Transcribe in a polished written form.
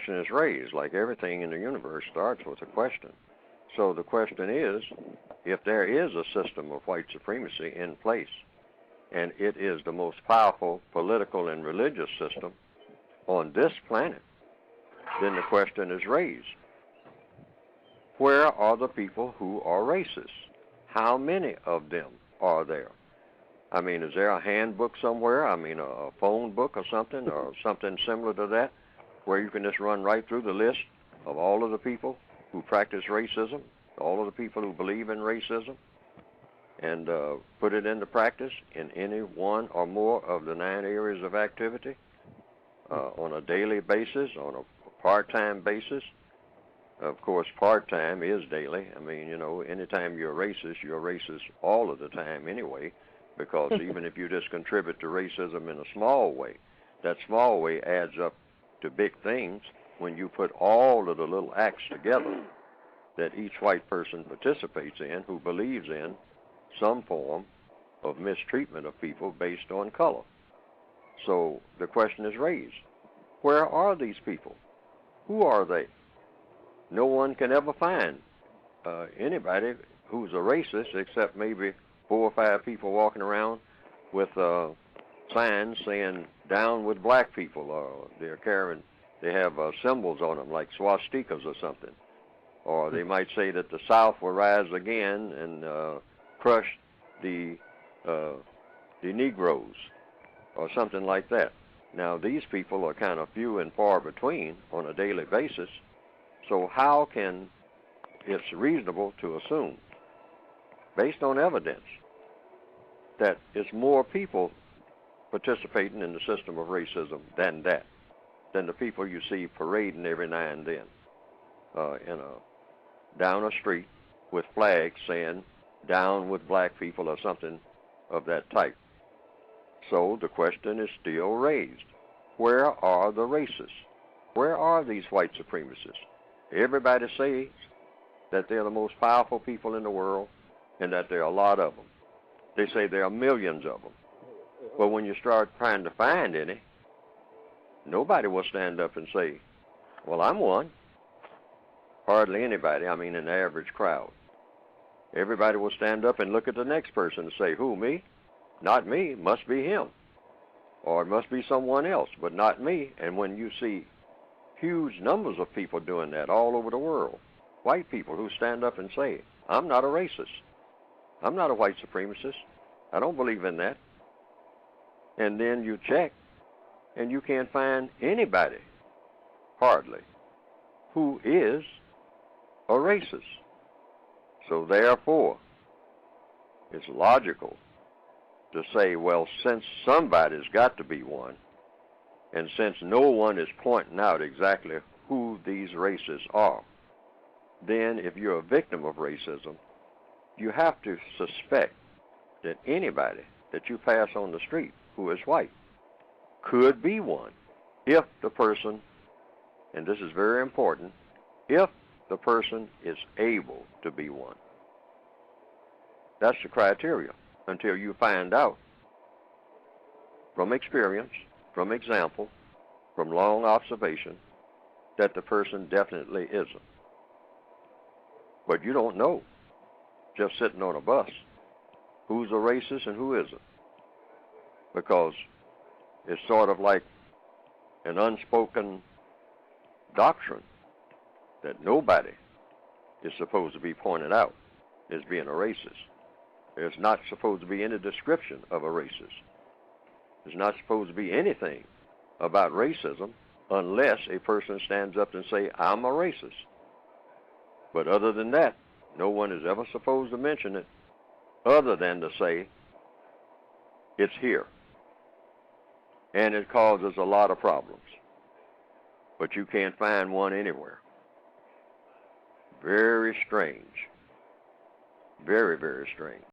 question is raised. Like everything in the universe starts with a question. So the question is, if there is a system of white supremacy in place, and it is the most powerful political and religious system on this planet, then the question is raised. Where are the people who are racist? How many of them are there? I mean, is there a handbook somewhere? I mean, a phone book or something similar to that, where you can just run right through the list of all of the people who practice racism, all of the people who believe in racism, and put it into practice in any one or more of the 9 areas of activity on a daily basis, on a part-time basis. Of course, part-time is daily. I mean, you know, anytime you're racist all of the time anyway, because even if you just contribute to racism in a small way, that small way adds up to big things when you put all of the little acts together that each white person participates in who believes in some form of mistreatment of people based on color. So the question is raised, where are these people? Who are they? No one can ever find anybody who's a racist except maybe 4 or 5 people walking around with signs saying "Down with black people," or they have symbols on them like swastikas or something, or they might say that the South will rise again and crush the Negroes, or something like that. Now, these people are kind of few and far between on a daily basis, so how can it's reasonable to assume, based on evidence, that it's more people participating in the system of racism than the people you see parading every now and then down a street with flags saying "Down with black people" or something of that type. So the question is still raised. Where are the racists? Where are these white supremacists? Everybody says that they're the most powerful people in the world and that there are a lot of them. They say there are millions of them. But when you start trying to find any, nobody will stand up and say, "Well, I'm one." Hardly anybody, I mean, in the average crowd. Everybody will stand up and look at the next person and say, "Who, me? Not me, must be him. Or it must be someone else, but not me." And when you see huge numbers of people doing that all over the world, white people who stand up and say, "I'm not a racist. I'm not a white supremacist. I don't believe in that." And then you check, and you can't find anybody, hardly, who is a racist. So therefore, it's logical to say, well, since somebody's got to be one, and since no one is pointing out exactly who these racists are, then if you're a victim of racism, you have to suspect that anybody that you pass on the street who is white could be one if the person, and this is very important, if the person is able to be one. That's the criteria until you find out from experience, from example, from long observation, that the person definitely isn't. But you don't know, just sitting on a bus, who's a racist and who isn't. Because it's sort of like an unspoken doctrine that nobody is supposed to be pointed out as being a racist. There's not supposed to be any description of a racist. There's not supposed to be anything about racism unless a person stands up and say, "I'm a racist." But other than that, no one is ever supposed to mention it other than to say, "It's here." And it causes a lot of problems. But you can't find one anywhere. Very strange. Very, very strange.